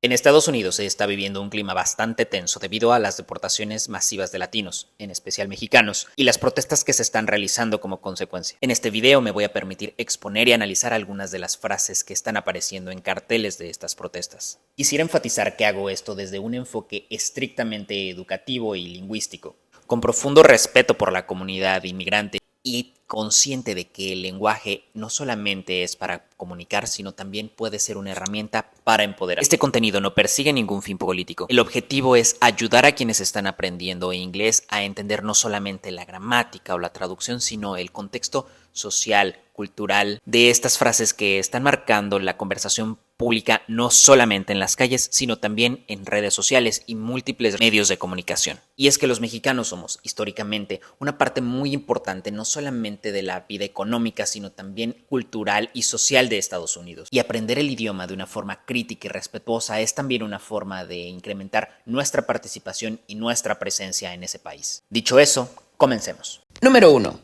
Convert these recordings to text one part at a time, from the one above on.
En Estados Unidos se está viviendo un clima bastante tenso debido a las deportaciones masivas de latinos, en especial mexicanos, y las protestas que se están realizando como consecuencia. En este video me voy a permitir exponer y analizar algunas de las frases que están apareciendo en carteles de estas protestas. Quisiera enfatizar que hago esto desde un enfoque estrictamente educativo y lingüístico, con profundo respeto por la comunidad inmigrante y consciente de que el lenguaje no solamente es para comunicar, sino también puede ser una herramienta para empoderar. Este contenido no persigue ningún fin político. El objetivo es ayudar a quienes están aprendiendo inglés a entender no solamente la gramática o la traducción, sino el contexto social, cultural de estas frases que están marcando la conversación pública no solamente en las calles, sino también en redes sociales y múltiples medios de comunicación. Y es que los mexicanos somos, históricamente, una parte muy importante no solamente de la vida económica, sino también cultural y social de Estados Unidos. Y aprender el idioma de una forma crítica y respetuosa es también una forma de incrementar nuestra participación y nuestra presencia en ese país. Dicho eso, comencemos. Número 1.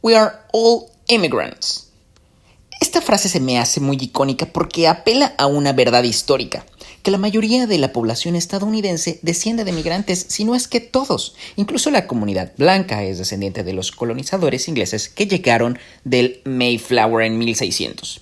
We are all immigrants. Esta frase se me hace muy icónica porque apela a una verdad histórica, que la mayoría de la población estadounidense desciende de migrantes, si no es que todos. Incluso la comunidad blanca es descendiente de los colonizadores ingleses que llegaron del Mayflower en 1600.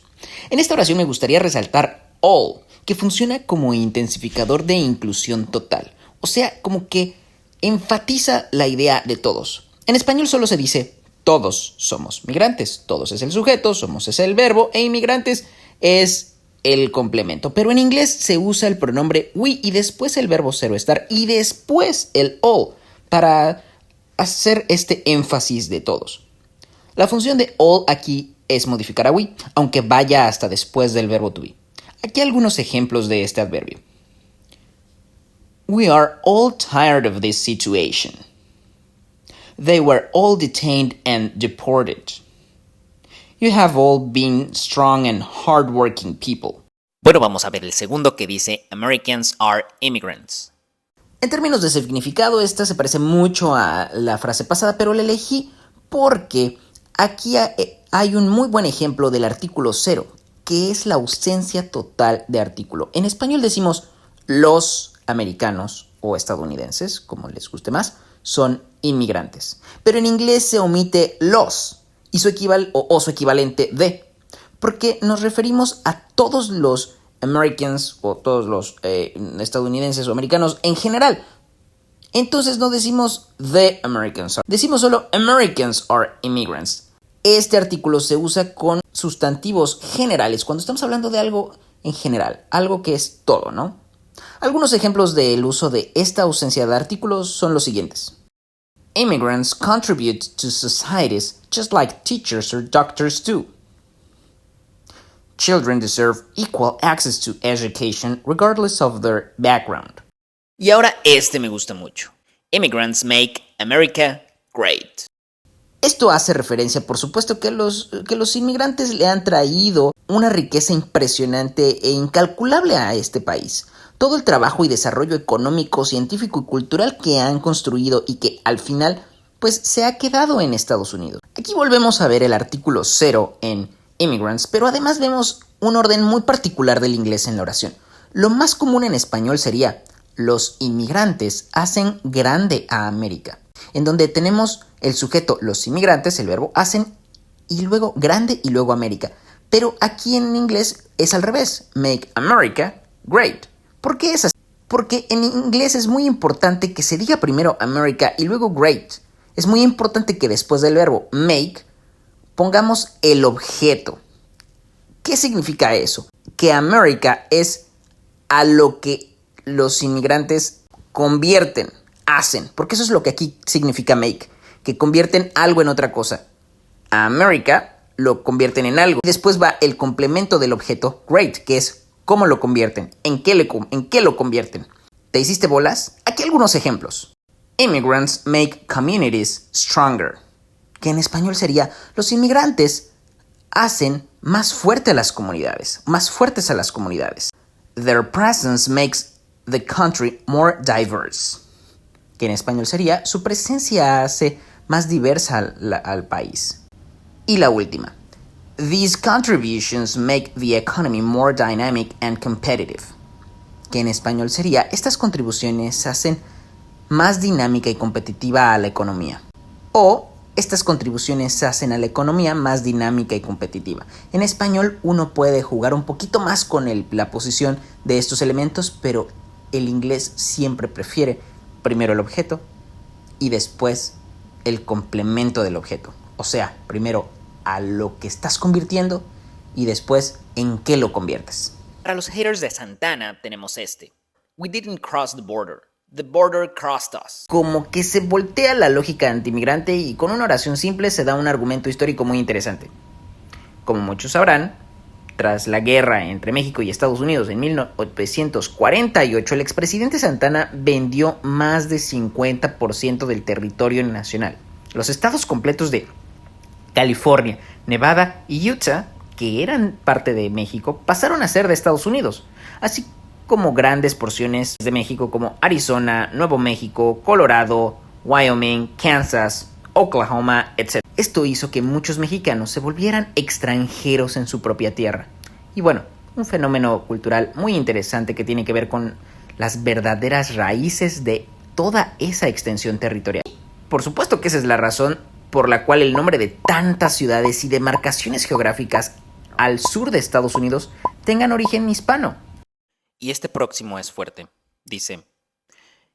En esta oración me gustaría resaltar all, que funciona como intensificador de inclusión total, o sea, como que enfatiza la idea de todos. En español solo se dice todos somos migrantes, todos es el sujeto, somos es el verbo e inmigrantes es el complemento. Pero en inglés se usa el pronombre we y después el verbo ser o estar y después el all para hacer este énfasis de todos. La función de all aquí es modificar a we, aunque vaya hasta después del verbo to be. Aquí algunos ejemplos de este adverbio. We are all tired of this situation. They were all detained and deported. You have all been strong and hardworking people. Bueno, vamos a ver el segundo que dice Americans are immigrants. En términos de significado, esta se parece mucho a la frase pasada, pero la elegí porque aquí hay un muy buen ejemplo del artículo 0, que es la ausencia total de artículo. En español decimos los americanos o estadounidenses, como les guste más, son inmigrantes. Pero en inglés se omite los y su equivalente de, porque nos referimos a todos los Americans o todos los estadounidenses o americanos en general. Entonces no decimos the Americans, decimos solo Americans are immigrants. Este artículo se usa con sustantivos generales cuando estamos hablando de algo en general, algo que es todo, ¿no? Algunos ejemplos del uso de esta ausencia de artículos son los siguientes. Immigrants contribute to societies just like teachers or doctors do. Children deserve equal access to education regardless of their background. Y ahora este me gusta mucho. Immigrants make America great. Esto hace referencia, por supuesto, que los inmigrantes le han traído una riqueza impresionante e incalculable a este país. Todo el trabajo y desarrollo económico, científico y cultural que han construido y que al final pues se ha quedado en Estados Unidos. Aquí volvemos a ver el artículo 0 en immigrants, pero además vemos un orden muy particular del inglés en la oración. Lo más común en español sería los inmigrantes hacen grande a América, en donde tenemos el sujeto los inmigrantes, el verbo hacen y luego grande y luego América. Pero aquí en inglés es al revés, make America great. ¿Por qué es así? Porque en inglés es muy importante que se diga primero America y luego great. Es muy importante que después del verbo make pongamos el objeto. ¿Qué significa eso? Que America es a lo que los inmigrantes convierten, hacen. Porque eso es lo que aquí significa make, que convierten algo en otra cosa. A America lo convierten en algo. Después va el complemento del objeto great, que es ¿cómo lo convierten? ¿En qué lo convierten? ¿Te hiciste bolas? Aquí algunos ejemplos. Immigrants make communities stronger. Que en español sería, los inmigrantes hacen más fuertes a las comunidades. Their presence makes the country more diverse. Que en español sería, su presencia hace más diversa al país. Y la última. These contributions make the economy more dynamic and competitive. que en español sería: estas contribuciones hacen más dinámica y competitiva a la economía. O estas contribuciones hacen a la economía más dinámica y competitiva. En español uno puede jugar un poquito más con la posición de estos elementos, pero el inglés siempre prefiere primero el objeto y después el complemento del objeto. O sea, primero a lo que estás convirtiendo y después en qué lo conviertes. Para los haters de Santana tenemos este: We didn't cross the border. The border crossed us. Como que se voltea la lógica antimigrante y con una oración simple se da un argumento histórico muy interesante. Como muchos sabrán, tras la guerra entre México y Estados Unidos en 1948, el expresidente Santana vendió más de 50% del territorio nacional. Los estados completos de California, Nevada y Utah, que eran parte de México, pasaron a ser de Estados Unidos, así como grandes porciones de México como Arizona, Nuevo México, Colorado, Wyoming, Kansas, Oklahoma, etc. Esto hizo que muchos mexicanos se volvieran extranjeros en su propia tierra. Y bueno, un fenómeno cultural muy interesante que tiene que ver con las verdaderas raíces de toda esa extensión territorial. Por supuesto que esa es la razón por la cual el nombre de tantas ciudades y demarcaciones geográficas al sur de Estados Unidos tengan origen hispano. Y este próximo es fuerte. Dice: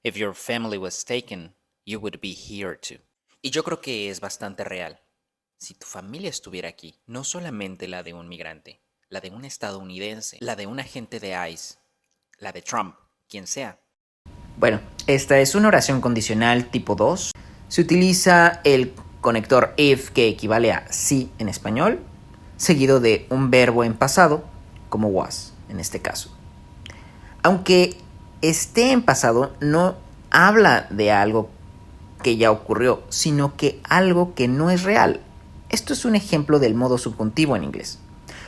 If your family was taken, you would be here too. Y yo creo que es bastante real. Si tu familia estuviera aquí, no solamente la de un migrante, la de un estadounidense, la de un agente de ICE, la de Trump, quien sea. Bueno, esta es una oración condicional tipo 2. Se utiliza el conector if, que equivale a sí en español, seguido de un verbo en pasado, como was en este caso. Aunque esté en pasado, no habla de algo que ya ocurrió, sino que algo que no es real. Esto es un ejemplo del modo subjuntivo en inglés.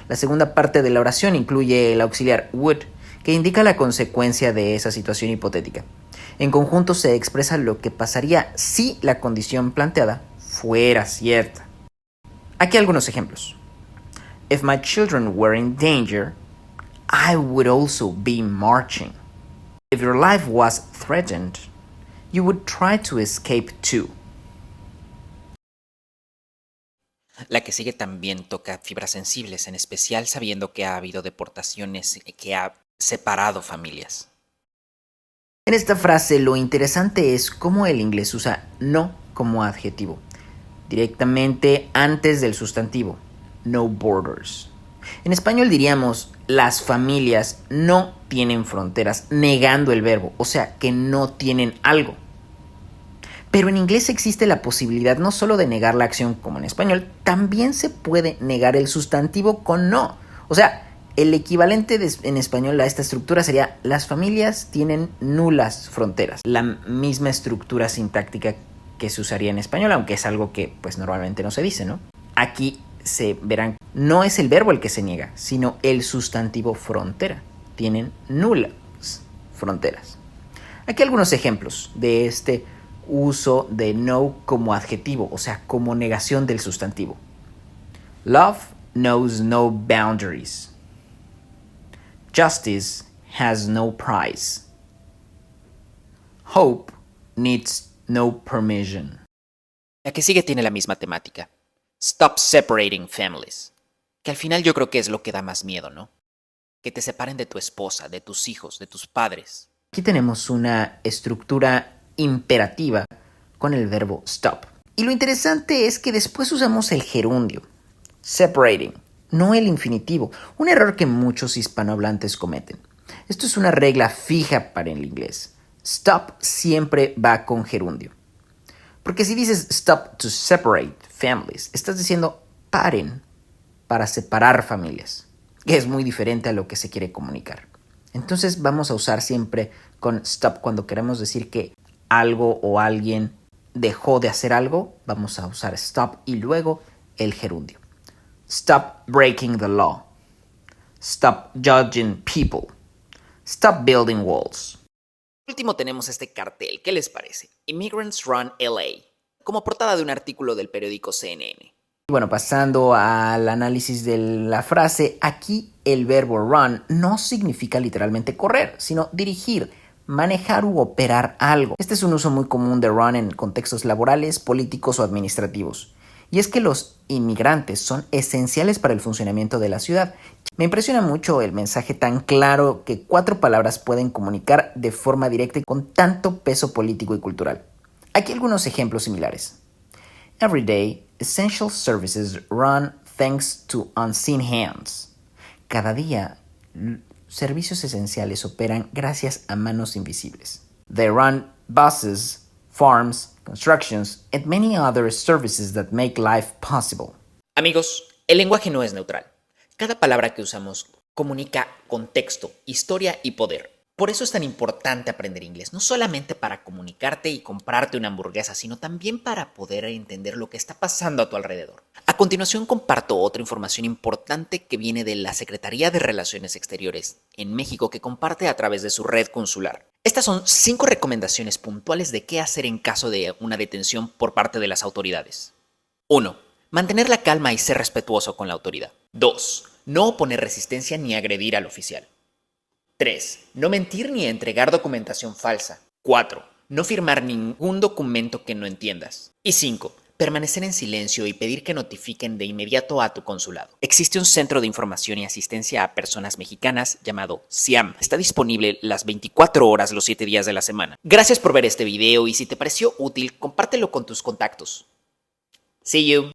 La segunda parte de la oración incluye el auxiliar would, que indica la consecuencia de esa situación hipotética. En conjunto se expresa lo que pasaría si la condición planteada fuera cierta. Aquí algunos ejemplos. If my children were in danger, I would also be marching. If your life was threatened, you would try to escape too. La que sigue también toca fibras sensibles, en especial sabiendo que ha habido deportaciones que ha separado familias. En esta frase lo interesante es cómo el inglés usa no como adjetivo, directamente antes del sustantivo, no borders. En español diríamos: las familias no tienen fronteras, negando el verbo, o sea, que no tienen algo. Pero en inglés existe la posibilidad no solo de negar la acción como en español, también se puede negar el sustantivo con no. O sea, el equivalente en español a esta estructura sería: las familias tienen nulas fronteras. La misma estructura sintáctica que se usaría en español, aunque es algo que pues normalmente no se dice, ¿no? Aquí se verán, no es el verbo el que se niega, sino el sustantivo frontera. Tienen nulas fronteras. Aquí algunos ejemplos de este uso de no como adjetivo, o sea, como negación del sustantivo. Love knows no boundaries. Justice has no price. Hope needs no permission. La que sigue tiene la misma temática. Stop separating families. Que al final yo creo que es lo que da más miedo, ¿no? Que te separen de tu esposa, de tus hijos, de tus padres. Aquí tenemos una estructura imperativa con el verbo stop. Y lo interesante es que después usamos el gerundio, separating, no el infinitivo, un error que muchos hispanohablantes cometen. Esto es una regla fija para el inglés. Stop siempre va con gerundio. Porque si dices stop to separate families, estás diciendo paren para separar familias, que es muy diferente a lo que se quiere comunicar. Entonces vamos a usar siempre con stop cuando queremos decir que algo o alguien dejó de hacer algo, vamos a usar stop y luego el gerundio. Stop breaking the law. Stop judging people. Stop building walls. Por último tenemos este cartel, ¿qué les parece? Immigrants Run LA, como portada de un artículo del periódico CNN. Bueno, pasando al análisis de la frase, aquí El verbo run no significa literalmente correr, sino dirigir, manejar u operar algo. Este es un uso muy común de run en contextos laborales, políticos o administrativos. Y es que los inmigrantes son esenciales para el funcionamiento de la ciudad. Me impresiona mucho el mensaje tan claro que 4 palabras pueden comunicar de forma directa y con tanto peso político y cultural. Aquí algunos ejemplos similares. Every day, essential services run thanks to unseen hands. Cada día, servicios esenciales operan gracias a manos invisibles. They run buses, farms, constructions, and many other services that make life possible. Amigos, el lenguaje no es neutral. Cada palabra que usamos comunica contexto, historia y poder. Por eso es tan importante aprender inglés, no solamente para comunicarte y comprarte una hamburguesa, sino también para poder entender lo que está pasando a tu alrededor. A continuación comparto otra información importante que viene de la Secretaría de Relaciones Exteriores en México, que comparte a través de su red consular. Estas son 5 recomendaciones puntuales de qué hacer en caso de una detención por parte de las autoridades. 1. Mantener la calma y ser respetuoso con la autoridad. 2. No oponer resistencia ni agredir al oficial. 3. No mentir ni entregar documentación falsa. 4. No firmar ningún documento que no entiendas. Y 5. Permanecer en silencio y pedir que notifiquen de inmediato a tu consulado. Existe un centro de información y asistencia a personas mexicanas llamado CIAM. Está disponible las 24 horas los 7 días de la semana. Gracias por ver este video y si te pareció útil, compártelo con tus contactos. See you.